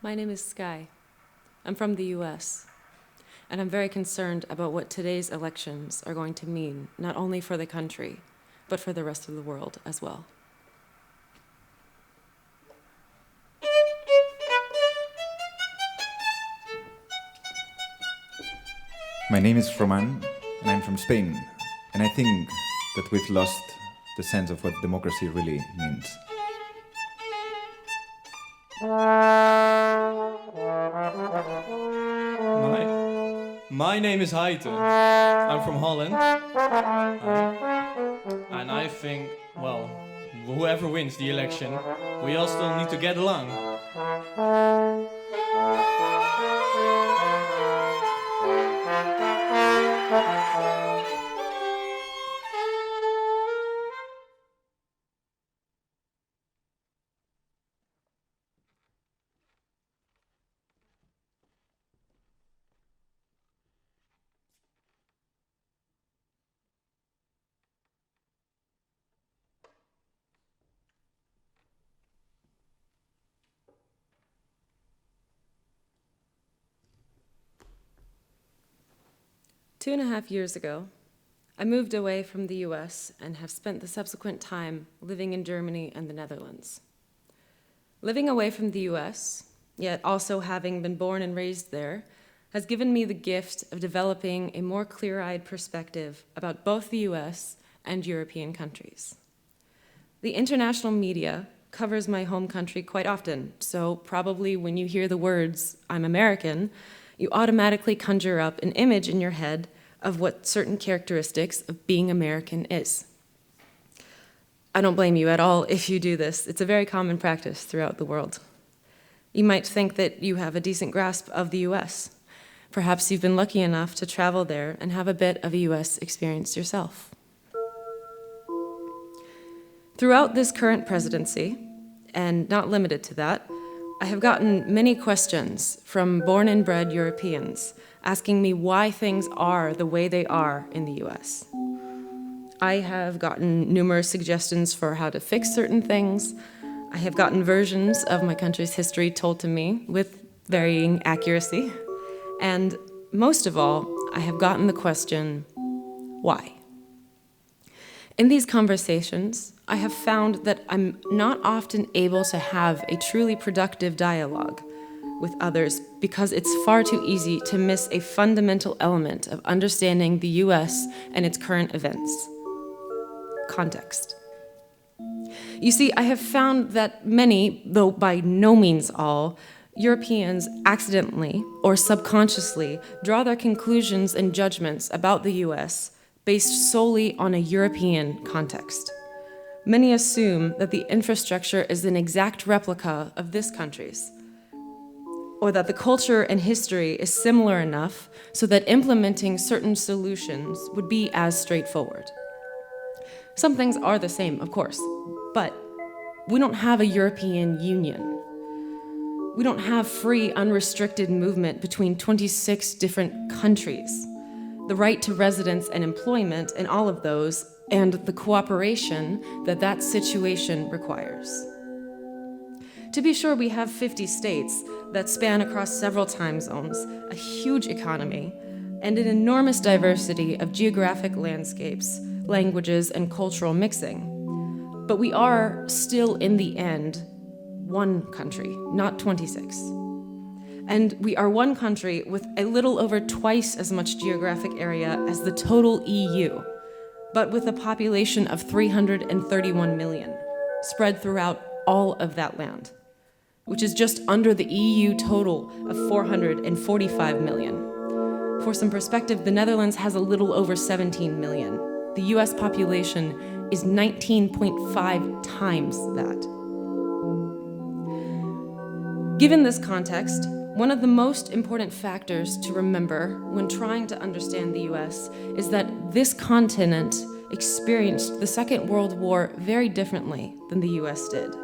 My name is Skye. I'm from the US, and I'm very concerned about what today's elections are going to mean, not only for the country, but for the rest of the world as well. My name is Román, and I'm from Spain, and I think that we've lost the sense of what democracy really means. My name is Haite. I'm from Holland. And I think, well, whoever wins the election, we all still need to get along. 2.5 years ago, I moved away from the US and have spent the subsequent time living in Germany and the Netherlands. Living away from the US, yet also having been born and raised there, has given me the gift of developing a more clear-eyed perspective about both the US and European countries. The international media covers my home country quite often, so probably when you hear the words, "I'm American," you automatically conjure up an image in your head of what certain characteristics of being American is. I don't blame you at all if you do this. It's a very common practice throughout the world. You might think that you have a decent grasp of the US. Perhaps you've been lucky enough to travel there and have a bit of a US experience yourself. Throughout this current presidency, and not limited to that, I have gotten many questions from born and bred Europeans asking me why things are the way they are in the US. I have gotten numerous suggestions for how to fix certain things. I have gotten versions of my country's history told to me with varying accuracy. And most of all, I have gotten the question, why? In these conversations, I have found that I'm not often able to have a truly productive dialogue with others because it's far too easy to miss a fundamental element of understanding the US and its current events: context. You see, I have found that many, though by no means all, Europeans accidentally or subconsciously draw their conclusions and judgments about the US based solely on a European context. Many assume that the infrastructure is an exact replica of this country's, or that the culture and history is similar enough so that implementing certain solutions would be as straightforward. Some things are the same, of course, but we don't have a European Union. We don't have free, unrestricted movement between 26 different countries, the right to residence and employment in all of those, and the cooperation that that situation requires. To be sure, we have 50 states that span across several time zones, a huge economy, and an enormous diversity of geographic landscapes, languages, and cultural mixing. But we are still, in the end, one country, not 26. And we are one country with a little over twice as much geographic area as the total EU, but with a population of 331 million, spread throughout all of that land, which is just under the EU total of 445 million. For some perspective, the Netherlands has a little over 17 million. The US population is 19.5 times that. Given this context, one of the most important factors to remember when trying to understand the US is that this continent experienced the Second World War very differently than the US did.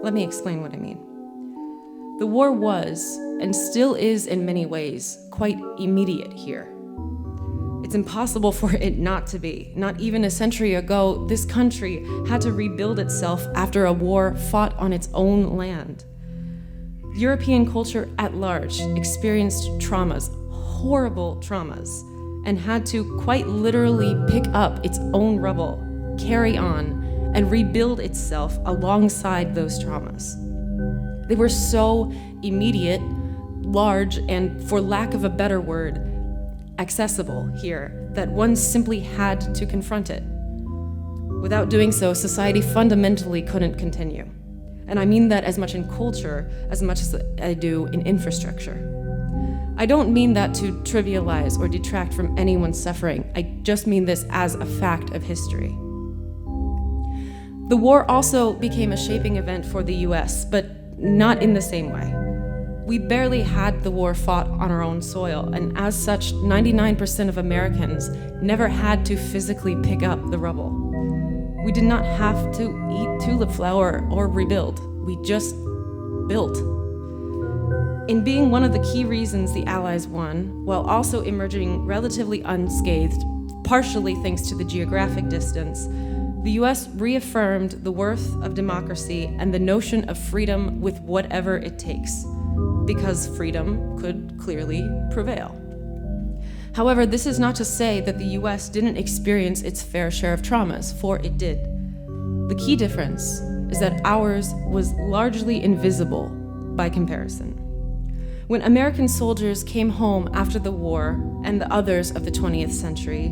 Let me explain what I mean. The war was, and still is in many ways, quite immediate here. It's impossible for it not to be. Not even a century ago, this country had to rebuild itself after a war fought on its own land. European culture at large experienced traumas, horrible traumas, and had to quite literally pick up its own rubble, carry on, and rebuild itself alongside those traumas. They were so immediate, large, and for lack of a better word, accessible here, that one simply had to confront it. Without doing so, society fundamentally couldn't continue. And I mean that as much in culture as much as I do in infrastructure. I don't mean that to trivialize or detract from anyone's suffering. I just mean this as a fact of history. The war also became a shaping event for the US, but not in the same way. We barely had the war fought on our own soil, and as such, 99% of Americans never had to physically pick up the rubble. We did not have to eat tulip flower or rebuild. We just built. In being one of the key reasons the Allies won, while also emerging relatively unscathed, partially thanks to the geographic distance, the US reaffirmed the worth of democracy and the notion of freedom with whatever it takes, because freedom could clearly prevail. However, this is not to say that the US didn't experience its fair share of traumas, for it did. The key difference is that ours was largely invisible by comparison. When American soldiers came home after the war and the others of the 20th century,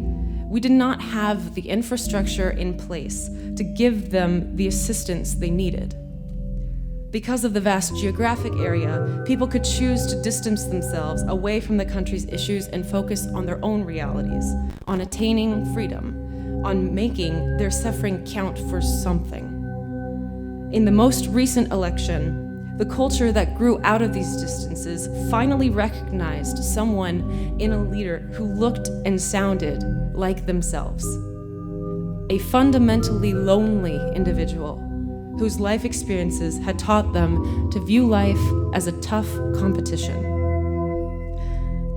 we did not have the infrastructure in place to give them the assistance they needed. Because of the vast geographic area, people could choose to distance themselves away from the country's issues and focus on their own realities, on attaining freedom, on making their suffering count for something. In the most recent election, the culture that grew out of these distances finally recognized someone in a leader who looked and sounded like themselves. A fundamentally lonely individual whose life experiences had taught them to view life as a tough competition.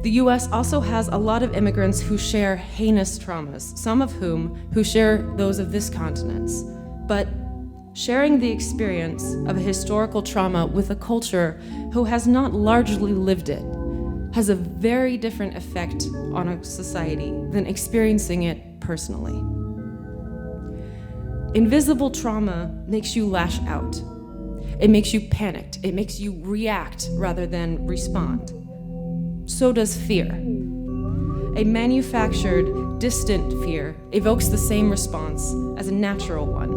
The US also has a lot of immigrants who share heinous traumas, some of whom who share those of this continent. But sharing the experience of a historical trauma with a culture who has not largely lived it has a very different effect on a society than experiencing it personally. Invisible trauma makes you lash out. It makes you panicked. It makes you react rather than respond. So does fear. A manufactured, distant fear evokes the same response as a natural one.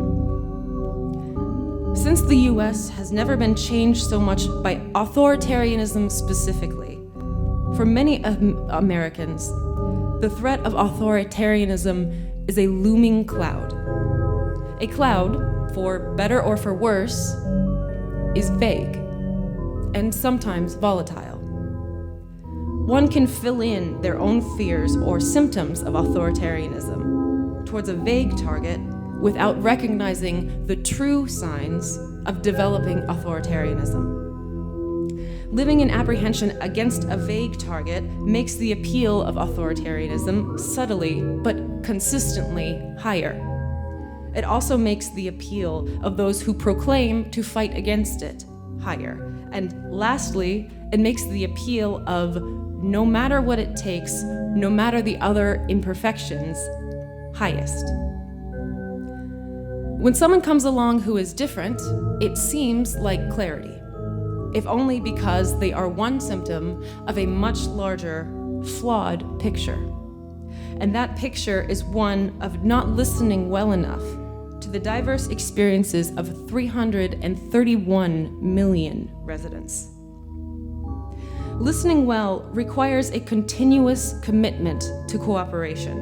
Since the US has never been changed so much by authoritarianism specifically, for many Americans, the threat of authoritarianism is a looming cloud. A cloud, for better or for worse, is vague and sometimes volatile. One can fill in their own fears or symptoms of authoritarianism towards a vague target without recognizing the true signs of developing authoritarianism. Living in apprehension against a vague target makes the appeal of authoritarianism subtly but consistently higher. It also makes the appeal of those who proclaim to fight against it higher. And lastly, it makes the appeal of no matter what it takes, no matter the other imperfections, highest. When someone comes along who is different, it seems like clarity, if only because they are one symptom of a much larger, flawed picture. And that picture is one of not listening well enough to the diverse experiences of 331 million residents. Listening well requires a continuous commitment to cooperation,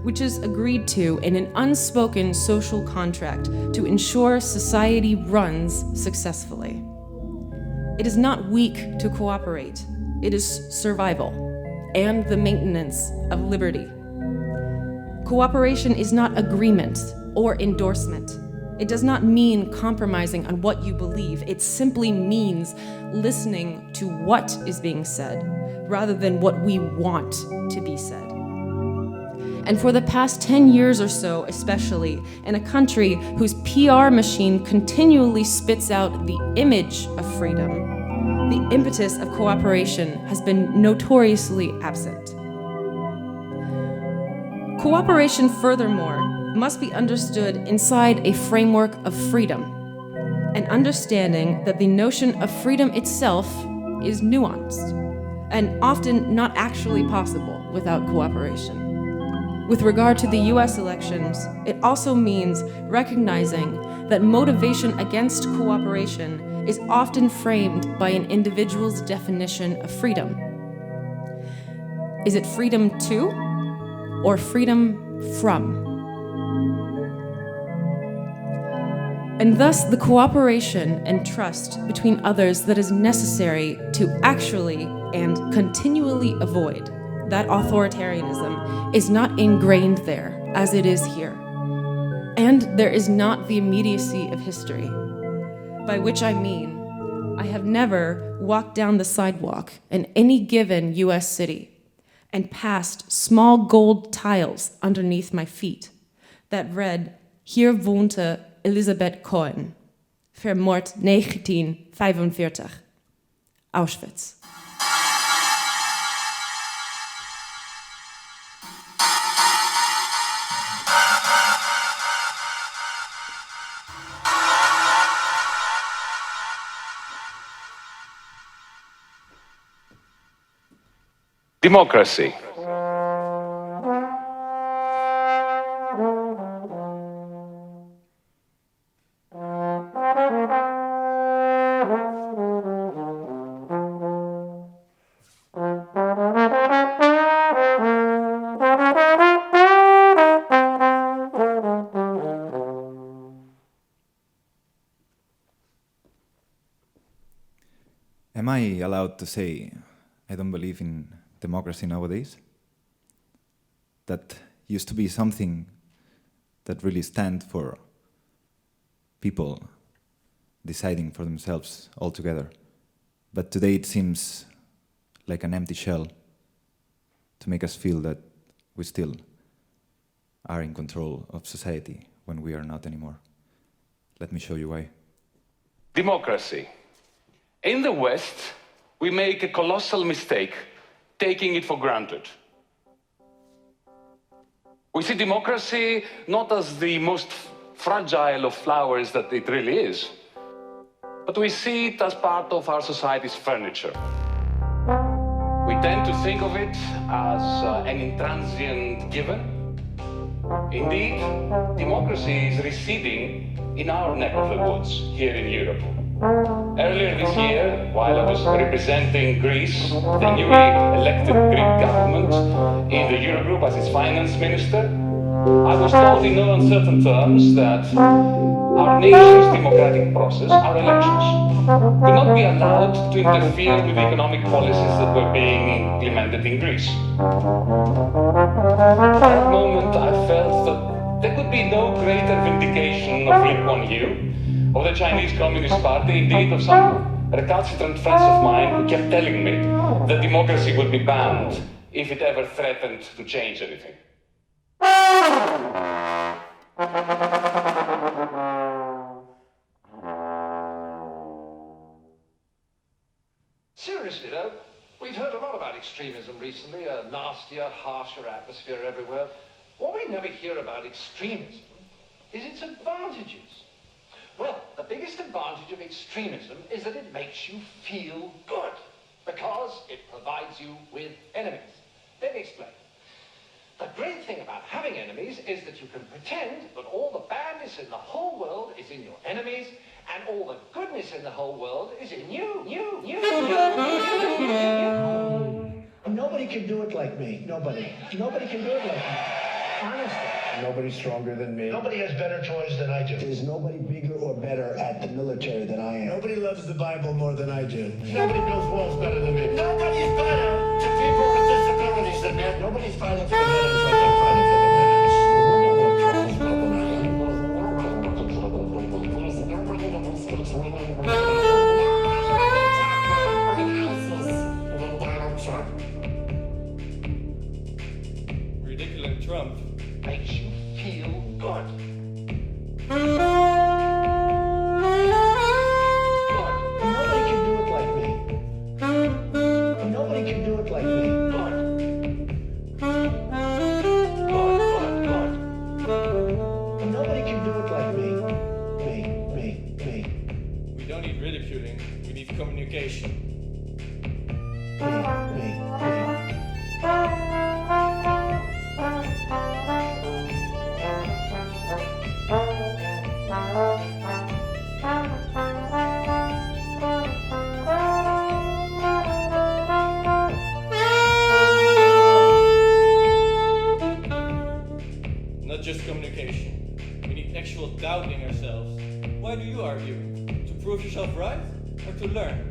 which is agreed to in an unspoken social contract to ensure society runs successfully. It is not weak to cooperate, it is survival and the maintenance of liberty. Cooperation is not agreement or endorsement. It does not mean compromising on what you believe. It simply means listening to what is being said rather than what we want to be said. And for the past 10 years or so, especially, in a country whose PR machine continually spits out the image of freedom, the impetus of cooperation has been notoriously absent. Cooperation, furthermore, must be understood inside a framework of freedom, an understanding that the notion of freedom itself is nuanced and often not actually possible without cooperation. With regard to the US elections, it also means recognizing that motivation against cooperation is often framed by an individual's definition of freedom. Is it freedom to or freedom from? And thus the cooperation and trust between others that is necessary to actually and continually avoid that authoritarianism is not ingrained there as it is here. And there is not the immediacy of history, by which I mean I have never walked down the sidewalk in any given US city and passed small gold tiles underneath my feet that read, "Hier woonte Elisabeth Cohen, vermoord 1945, Auschwitz." Democracy. Am I allowed to say I don't believe in democracy nowadays? That used to be something that really stand for people deciding for themselves altogether. But today it seems like an empty shell to make us feel that we still are in control of society when we are not anymore. Let me show you why. Democracy. In the West, we make a colossal mistake, taking it for granted. We see democracy not as the most fragile of flowers that it really is, but we see it as part of our society's furniture. We tend to think of it as an intransient given. Indeed, democracy is receding in our neck of the woods here in Europe. Earlier this year, while I was representing Greece, the newly elected Greek government in the Eurogroup as its finance minister, I was told in no uncertain terms that our nation's democratic process, our elections, could not be allowed to interfere with the economic policies that were being implemented in Greece. At that moment, I felt that there could be no greater vindication of Lee Kuan Yew, of the Chinese Communist Party, indeed of some recalcitrant friends of mine who kept telling me that democracy would be banned if it ever threatened to change anything. Seriously though, we've heard a lot about extremism recently, a nastier, harsher atmosphere everywhere. What we never hear about extremism is its advantages. Well, the biggest advantage of extremism is that it makes you feel good, because it provides you with enemies. Let me explain. The great thing about having enemies is that you can pretend that all the badness in the whole world is in your enemies, and all the goodness in the whole world is in you. Nobody can do it like me. Nobody. Nobody can do it like me. Honestly. Nobody's stronger than me. Nobody has better toys than I do. There's nobody bigger or better at the military than I am. Nobody loves the Bible more than I do. Nobody builds walls better than me. Nobody's better to people with disabilities than me. Nobody's fighting for the veterans like I'm fighting for the Ridiculous Trump. Makes you feel good. Nobody can do it like me. not just communication. We need actual doubting ourselves. Why do you argue? To prove yourself right or to learn?